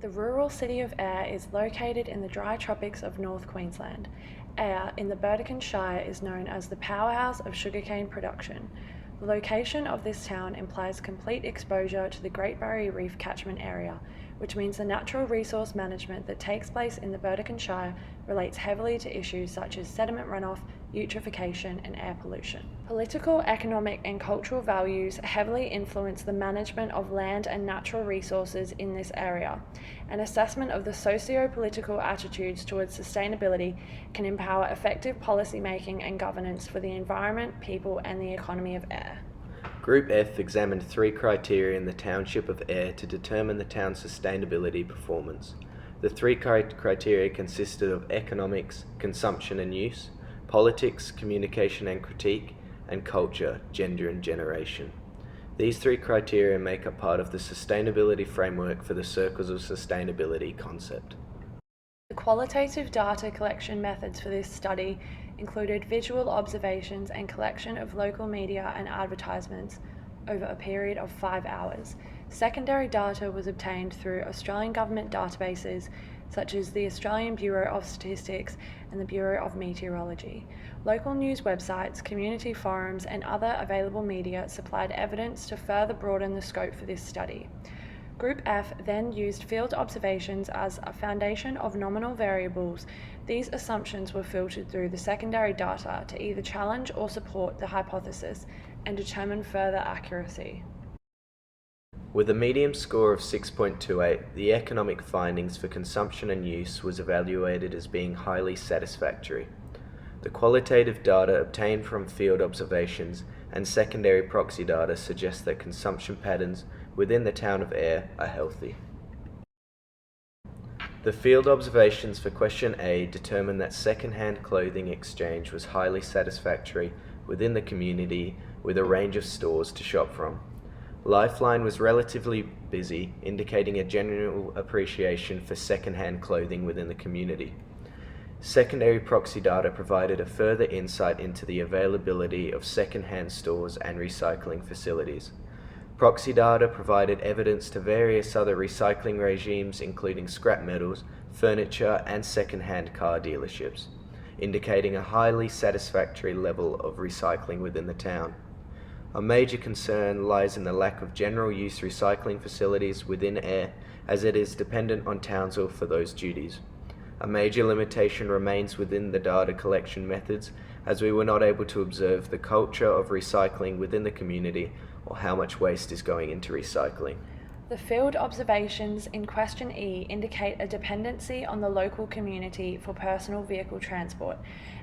The rural city of Ayr is located in the dry tropics of North Queensland. Ayr, in the Burdekin Shire, is known as the powerhouse of sugarcane production. The location of this town implies complete exposure to the Great Barrier Reef catchment area, which means the natural resource management that takes place in the Burdekin Shire relates heavily to issues such as sediment runoff, eutrophication, and air pollution. Political, economic, and cultural values heavily influence the management of land and natural resources in this area. An assessment of the socio-political attitudes towards sustainability can empower effective policy making and governance for the environment, people, and the economy of Ayr. Group F examined 3 criteria in the township of Ayr to determine the town's sustainability performance. The 3 criteria consisted of economics, consumption and use, politics, communication and critique, and culture, gender and generation. These 3 criteria make up part of the sustainability framework for the Circles of Sustainability concept. The qualitative data collection methods for this study included visual observations and collection of local media and advertisements over a period of 5 hours. Secondary data was obtained through Australian government databases such as the Australian Bureau of Statistics and the Bureau of Meteorology. Local news websites, community forums, and other available media supplied evidence to further broaden the scope for this study. Group F then used field observations as a foundation of nominal variables. These assumptions were filtered through the secondary data to either challenge or support the hypothesis and determine further accuracy. With a medium score of 6.28, the economic findings for consumption and use was evaluated as being highly satisfactory. The qualitative data obtained from field observations and secondary proxy data suggest that consumption patterns within the town of Ayr are healthy. The field observations for question A determined that second-hand clothing exchange was highly satisfactory within the community with a range of stores to shop from. Lifeline was relatively busy, indicating a general appreciation for second-hand clothing within the community. Secondary proxy data provided a further insight into the availability of second-hand stores and recycling facilities. Proxy data provided evidence to various other recycling regimes, including scrap metals, furniture, and second-hand car dealerships, indicating a highly satisfactory level of recycling within the town. A major concern lies in the lack of general use recycling facilities within Ayr, as it is dependent on Townsville for those duties. A major limitation remains within the data collection methods, as we were not able to observe the culture of recycling within the community or how much waste is going into recycling. The field observations in question E indicate a dependency on the local community for personal vehicle transport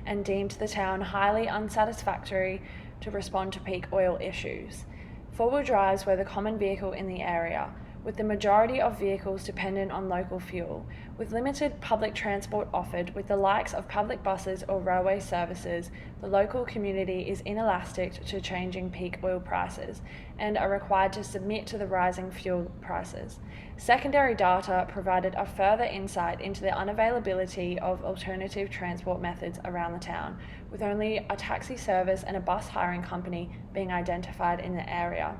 and deemed the town highly unsatisfactory to respond to peak oil issues. Four-wheel drives were the common vehicle in the area, with the majority of vehicles dependent on local fuel. With limited public transport offered with the likes of public buses or railway services, the local community is inelastic to changing peak oil prices and are required to submit to the rising fuel prices. Secondary data provided a further insight into the unavailability of alternative transport methods around the town, with only a taxi service and a bus hiring company being identified in the area.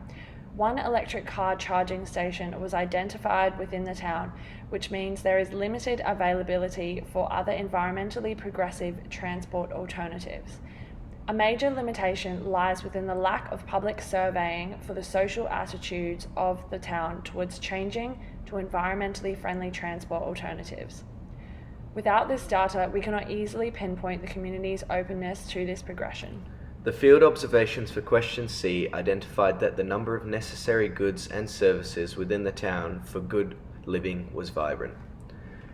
One electric car charging station was identified within the town, which means there is limited availability for other environmentally progressive transport alternatives. A major limitation lies within the lack of public surveying for the social attitudes of the town towards changing to environmentally friendly transport alternatives. Without this data, we cannot easily pinpoint the community's openness to this progression. The field observations for question C identified that the number of necessary goods and services within the town for good living was vibrant.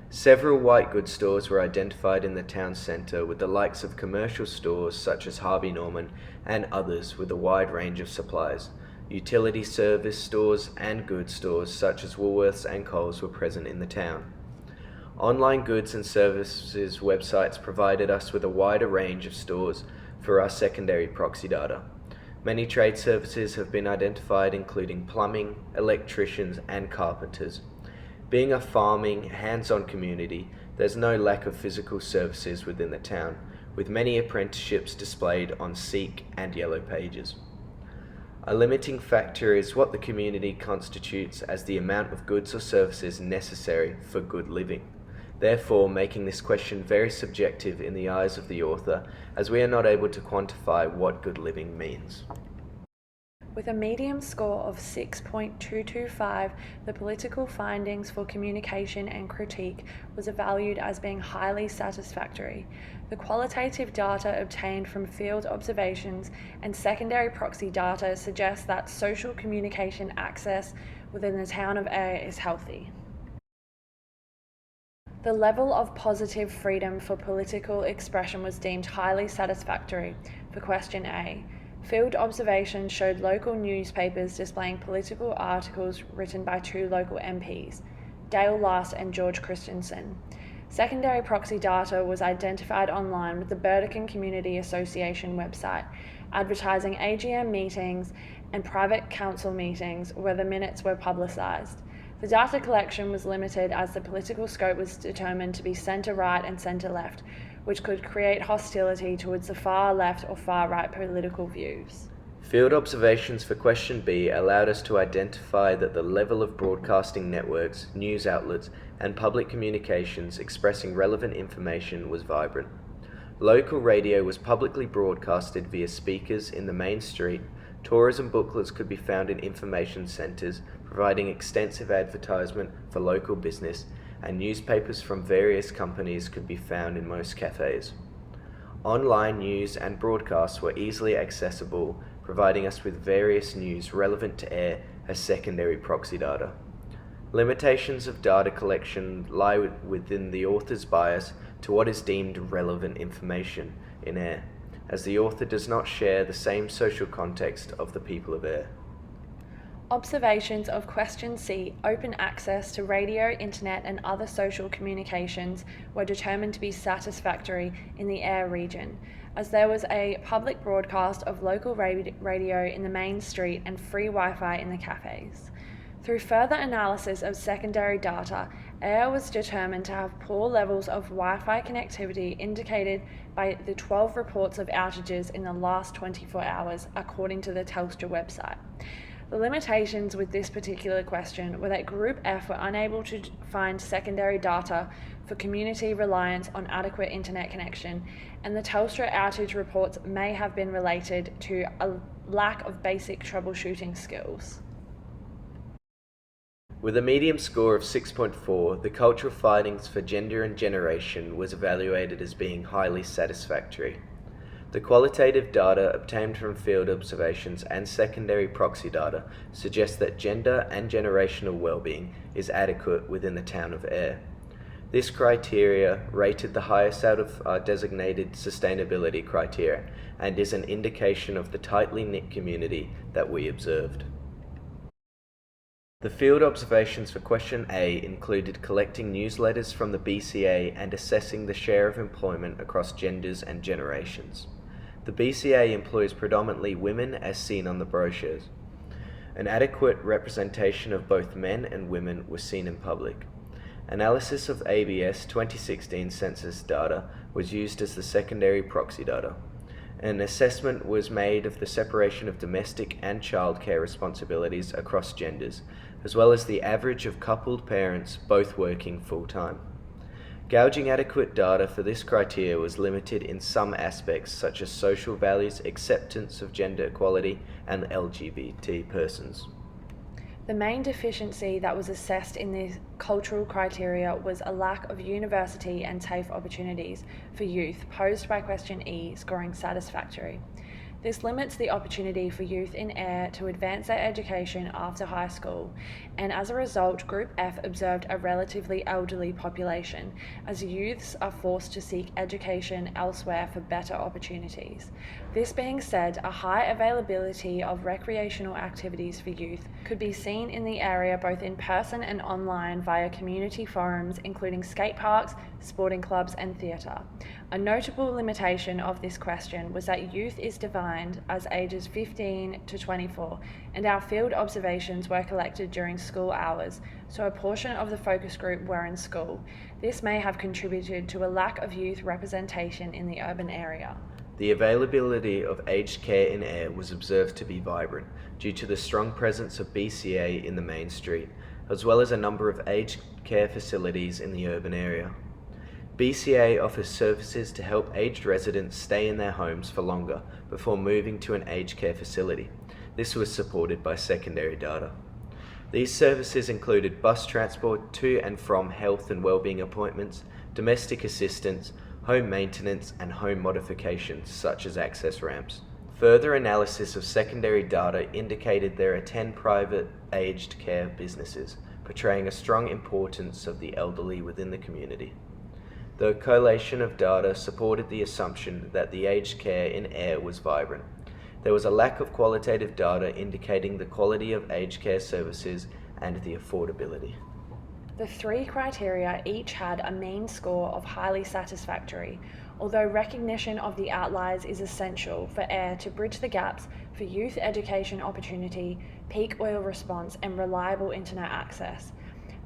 Several white goods stores were identified in the town centre, with the likes of commercial stores such as Harvey Norman and others with a wide range of supplies. Utility service stores and goods stores such as Woolworths and Coles were present in the town. Online goods and services websites provided us with a wider range of stores for our secondary proxy data. Many trade services have been identified, including plumbing, electricians, and carpenters. Being a farming, hands-on community, there's no lack of physical services within the town, with many apprenticeships displayed on Seek and Yellow Pages. A limiting factor is what the community constitutes as the amount of goods or services necessary for good living, therefore making this question very subjective in the eyes of the author, as we are not able to quantify what good living means. With a medium score of 6.225, the political findings for communication and critique was valued as being highly satisfactory. The qualitative data obtained from field observations and secondary proxy data suggests that social communication access within the town of Ayr is healthy. The level of positive freedom for political expression was deemed highly satisfactory for question A. Field observations showed local newspapers displaying political articles written by two local MPs, Dale Last and George Christensen. Secondary proxy data was identified online with the Burdekin Community Association website, advertising AGM meetings and private council meetings where the minutes were publicised. The data collection was limited as the political scope was determined to be centre-right and centre-left, which could create hostility towards the far left or far right political views. Field observations for question B allowed us to identify that the level of broadcasting networks, news outlets, and public communications expressing relevant information was vibrant. Local radio was publicly broadcasted via speakers in the main street. Tourism booklets could be found in information centres, providing extensive advertisement for local business, and newspapers from various companies could be found in most cafes. Online news and broadcasts were easily accessible, providing us with various news relevant to Ayr as secondary proxy data. Limitations of data collection lie within the author's bias to what is deemed relevant information in Ayr, as the author does not share the same social context of the people of Ayr. Observations of question C, open access to radio, internet and other social communications, were determined to be satisfactory in the Ayr region, as there was a public broadcast of local radio in the main street and free Wi-Fi in the cafes. Through further analysis of secondary data, Ayr was determined to have poor levels of Wi-Fi connectivity indicated by the 12 reports of outages in the last 24 hours, according to the Telstra website. The limitations with this particular question were that Group F were unable to find secondary data for community reliance on adequate internet connection, and the Telstra outage reports may have been related to a lack of basic troubleshooting skills. With a medium score of 6.4, the cultural findings for gender and generation was evaluated as being highly satisfactory. The qualitative data obtained from field observations and secondary proxy data suggests that gender and generational well-being is adequate within the town of Ayr. This criteria rated the highest out of our designated sustainability criteria and is an indication of the tightly knit community that we observed. The field observations for question A included collecting newsletters from the BCA and assessing the share of employment across genders and generations. The BCA employs predominantly women as seen on the brochures. An adequate representation of both men and women was seen in public. Analysis of ABS 2016 census data was used as the secondary proxy data. An assessment was made of the separation of domestic and childcare responsibilities across genders, as well as the average of coupled parents both working full-time. Gauging adequate data for this criteria was limited in some aspects such as social values, acceptance of gender equality, and LGBT persons. The main deficiency that was assessed in the cultural criteria was a lack of university and TAFE opportunities for youth posed by question E, scoring satisfactory. This limits the opportunity for youth in Ayr to advance their education after high school, and as a result, Group F observed a relatively elderly population, as youths are forced to seek education elsewhere for better opportunities. This being said, a high availability of recreational activities for youth could be seen in the area both in person and online via community forums, including skate parks, sporting clubs, and theatre. A notable limitation of this question was that youth is defined as ages 15 to 24, and our field observations were collected during school hours, so a portion of the focus group were in school. This may have contributed to a lack of youth representation in the urban area. The availability of aged care in Ayr was observed to be vibrant due to the strong presence of BCA in the main street, as well as a number of aged care facilities in the urban area. BCA offers services to help aged residents stay in their homes for longer before moving to an aged care facility. This was supported by secondary data. These services included bus transport to and from health and wellbeing appointments, domestic assistance, home maintenance, and home modifications such as access ramps. Further analysis of secondary data indicated there are 10 private aged care businesses, portraying a strong importance of the elderly within the community. The collation of data supported the assumption that the aged care in Ayr was vibrant. There was a lack of qualitative data indicating the quality of aged care services and the affordability. The three criteria each had a mean score of highly satisfactory, although recognition of the outliers is essential for Ayr to bridge the gaps for youth education opportunity, peak oil response, and reliable internet access.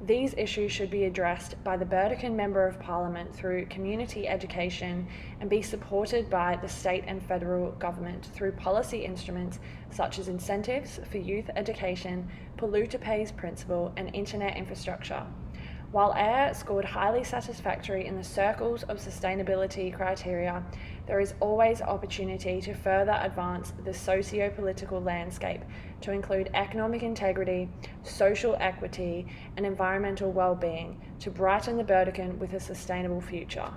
These issues should be addressed by the Burdekin Member of Parliament through community education and be supported by the state and federal government through policy instruments such as incentives for youth education, polluter pays principle, and internet infrastructure. While Ayr scored highly satisfactory in the circles of sustainability criteria, there is always opportunity to further advance the socio-political landscape to include economic integrity, social equity, and environmental well-being to brighten the Burdekin with a sustainable future.